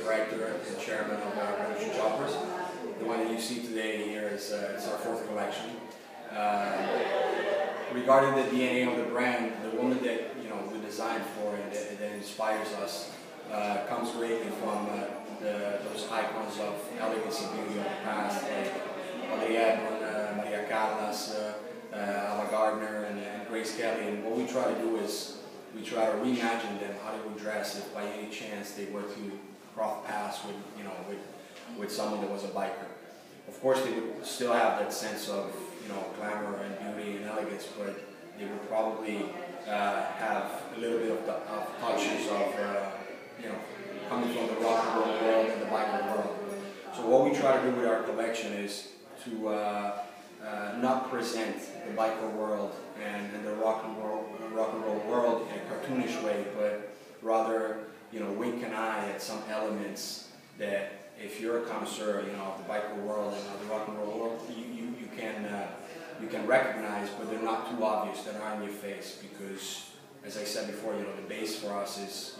director and chairman of Revolution Choppers. The one that you see today here is our fourth collection. Regarding the DNA of the brand, the woman that we designed for and that inspires us comes greatly from those icons of elegance and beauty of the past, like Audrey Hepburn, Maria Callas, Ava Gardner, and Grace Kelly. And what we try to do is we try to reimagine them, how they would dress if by any chance they were to cross paths with someone that was a biker. Of course, they would still have that sense of glamour and beauty and elegance, but they would probably have a little bit of touches of coming from the rock and roll world and the biker world. So what we try to do with our collection is to not present the biker world and the rock and roll world in a cartoonish way, but rather wink an eye at some elements that, if you're a connoisseur, of the biker world and of the rock and roll world, you can recognize, but they're not too obvious. They're not in your face because, as I said before, the base for us is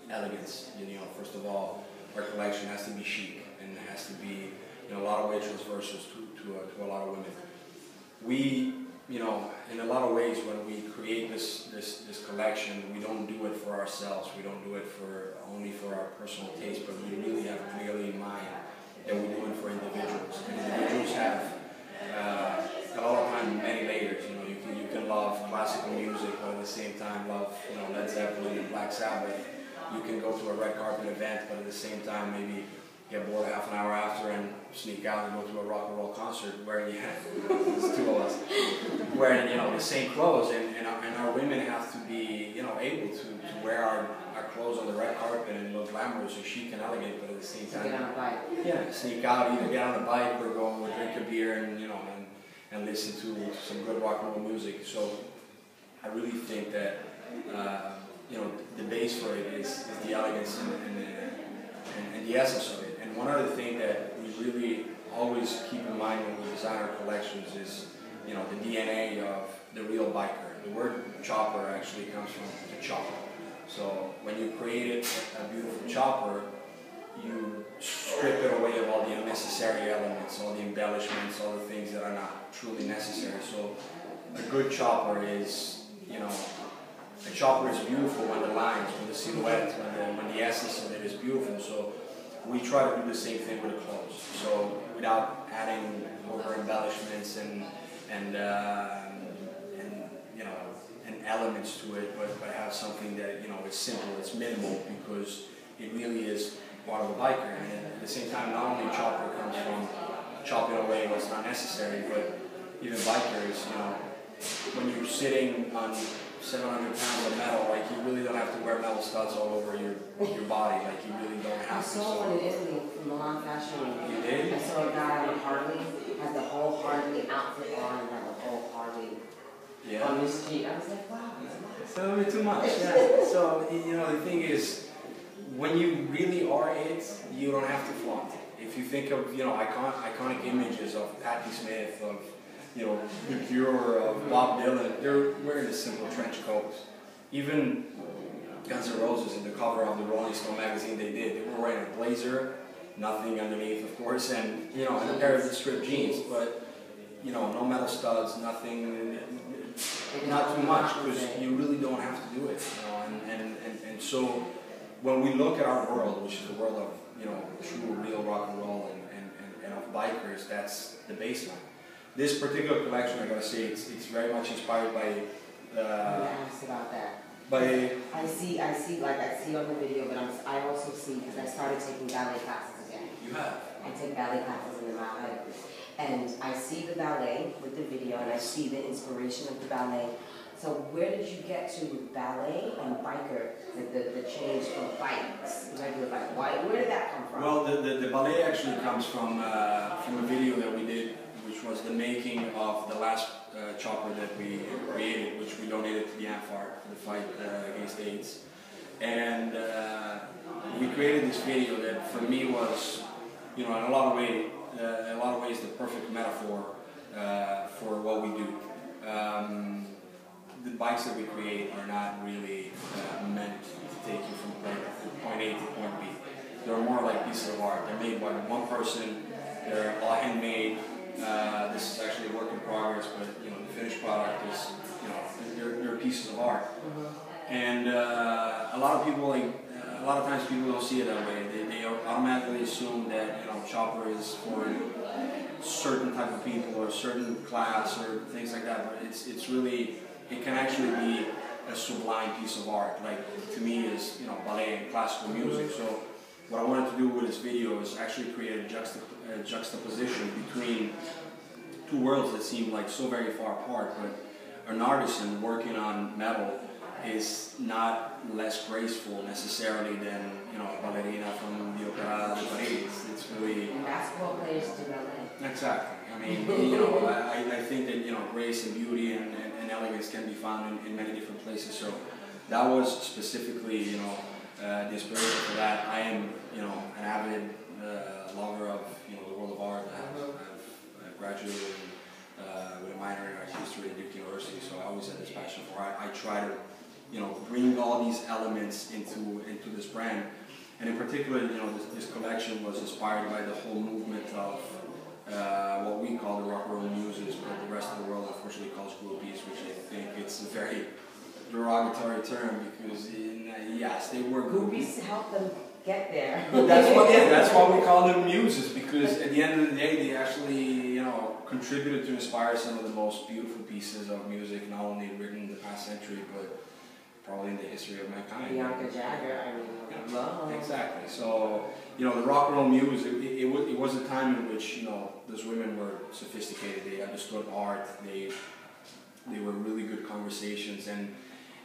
elegance. First of all, our collection has to be chic and it has to be a lot of ways transversals to a lot of women. We, in a lot of ways, when we create this collection, we don't do it for ourselves. We don't do it only for our personal taste, but we really have clearly in mind that we're doing it for individuals. And individuals have a lot of time many layers. You can love classical music, but at the same time love Led Zeppelin and Black Sabbath. You can go to a red carpet event, but at the same time maybe get bored half an hour after and sneak out and go to a rock and roll concert wearing, there's two of us, wearing the same clothes, and our women have to be able to wear our clothes on the red carpet and look glamorous or chic and elegant, but at the same time, get on a bike. Yeah, sneak out, either get on a bike or go and drink a beer and listen to some good rock and roll music. So I really think that the base for it is the elegance and the essence of it. And one other thing that we really always keep in mind when we design our collections is the DNA of the real biker. The word chopper actually comes from to chop. So when you create a beautiful chopper, you strip it away of all the unnecessary elements, all the embellishments, all the things that are not truly necessary. So a good chopper is, a chopper is beautiful when the lines, when the silhouette, when the essence of it is beautiful. So we try to do the same thing with the clothes. So without adding over embellishments and elements to it, but have something that is simple, it's minimal, because it really is part of a biker. And at the same time, not only chopper comes from chopping away what's not necessary, but even bikers, when you're sitting on 700 pounds of metal, like, you really don't have to wear metal studs all over your body, like, you really don't have to. I saw one in Italy from Milan Fashion Week. You did? I saw a guy on a Harley, had the whole Harley outfit on, had the whole Harley on the street. I was like, wow. It's a little bit too much, yeah. So, the thing is, when you really are it, you don't have to flaunt it. If you think of, iconic images of Patti Smith, of, The Cure, of Bob Dylan, they're wearing a simple trench coat. Even Guns N' Roses, in the cover of the Rolling Stone magazine they were wearing a blazer, nothing underneath, of course, and, and a pair of stripped jeans, but, no metal studs, nothing, not too much, because you really don't have to do it, and so when we look at our world, which is the world of, true, real rock and roll and of bikers, that's the baseline. This particular collection, I gotta say, it's very much inspired by. You asked about that. By. I see on the video, but I also see, because I started taking ballet classes again. You have. I take ballet classes in the mountain, and I see the ballet with the video, and I see the inspiration of the ballet. So where did you get to ballet and biker, the change from bikes, regular bike? Where did that come from? Well, the ballet actually comes from a video that we did, which was the making of the last chopper that we created, which we donated to the AMFAR, the fight against AIDS. And we created this video that for me was, in a lot of ways, the perfect metaphor for what we do. The bikes that we create are not really meant to take you from point A to point B. they're more like pieces of art. They're made by one person. They're all handmade. This is actually a work in progress, but you know, the finished product is, you know, they're pieces of art. And a lot of people, like, a lot of times people don't see it that way. They automatically assume that, you know, chopper is for certain type of people or a certain class or things like that. But it's really, it can actually be a sublime piece of art. Like, to me, is, you know, ballet and classical music. So what I wanted to do with this video is actually create a juxtaposition between two worlds that seem like so very far apart. But an artisan working on metal is not less graceful necessarily than, you know, a ballerina from the Opera de Paris. It's really... And basketball players do ballet. Exactly. I mean, you know, I think that, you know, grace and beauty and elegance can be found in many different places. So that was specifically, you know, the inspiration for that. I am, you know, an avid lover of, you know, the world of art. I've graduated with a minor in art history at Duke University, so I always had this passion for art. I try to, you know, bring all these elements into this brand. And in particular, you know, this collection was inspired by the whole movement of what we call the rock and roll muses, but the rest of the world unfortunately calls groupies, which I think it's a very derogatory term because, yes, they were Groupies help them get there. That's why we call them muses, because at the end of the day, they actually, you know, contributed to inspire some of the most beautiful pieces of music, not only written in the past century, but probably in the history of mankind. Bianca Jagger, I mean, yeah, exactly. So, you know, the rock and roll muse, it was a time in which, you know, those women were sophisticated, they understood art, they were really good conversations,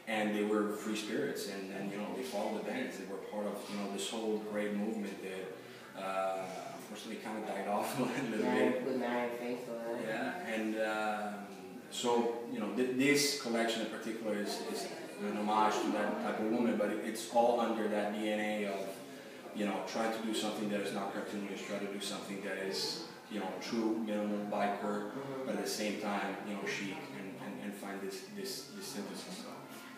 and they were free spirits, and you know, they followed the bands. They were part of, you know, this whole great movement that unfortunately kind of died off a little bit. With Marian Faithfull. Yeah, and so, you know, this collection in particular is an homage to that type of woman, but it's all under that DNA of, you know, trying to do something that is not cartoonish, try to do something that is, you know, true minimal biker, but at the same time, you know, chic, and find this synthesis.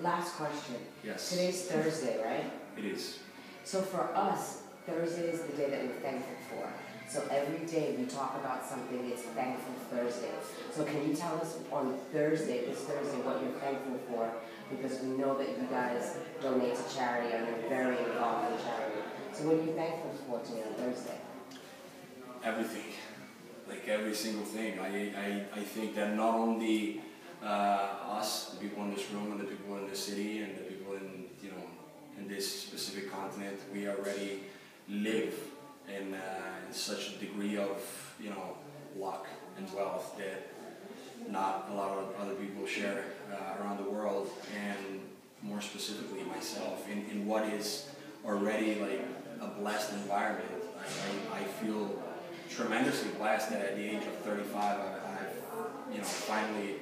Last question. Yes. Today's Thursday, right? It is. So for us, Thursday is the day that we're thankful for. So every day we talk about something, it's Thankful Thursday. So can you tell us on Thursday, this Thursday, what you're thankful for? Because we know that you guys donate to charity and you're very involved in charity. So what are you thankful for today on Thursday? Everything. Like every single thing. I think that not only us, the people in this room and the people in this city and the people in, you know, in this specific continent, we already live in such a degree of, you know, luck and wealth that not a lot of other people share around the world, and more specifically myself, in what is already like a blessed environment. I feel tremendously blessed that at the age of 35 I've, you know, finally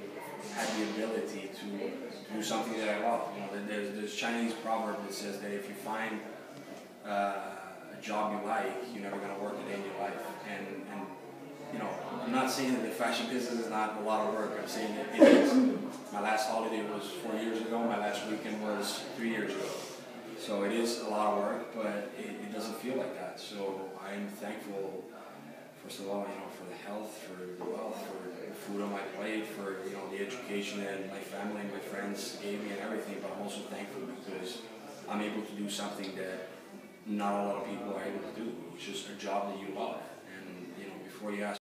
had the ability to do something that I love. You know, there's a Chinese proverb that says that if you find a job you like, you're never going to work a day in your life. And you know, I'm not saying that the fashion business is not a lot of work. I'm saying that it is. My last holiday was 4 years ago. My last weekend was 3 years ago. So it is a lot of work, but it doesn't feel like that. So I'm thankful, first of all, you know, for the health, for the wealth, for the food on my plate, for, you know, the education that my family and my friends gave me and everything. But I'm also thankful because I'm able to do something that not a lot of people are able to do, which is a job that you love. And, you know, before you ask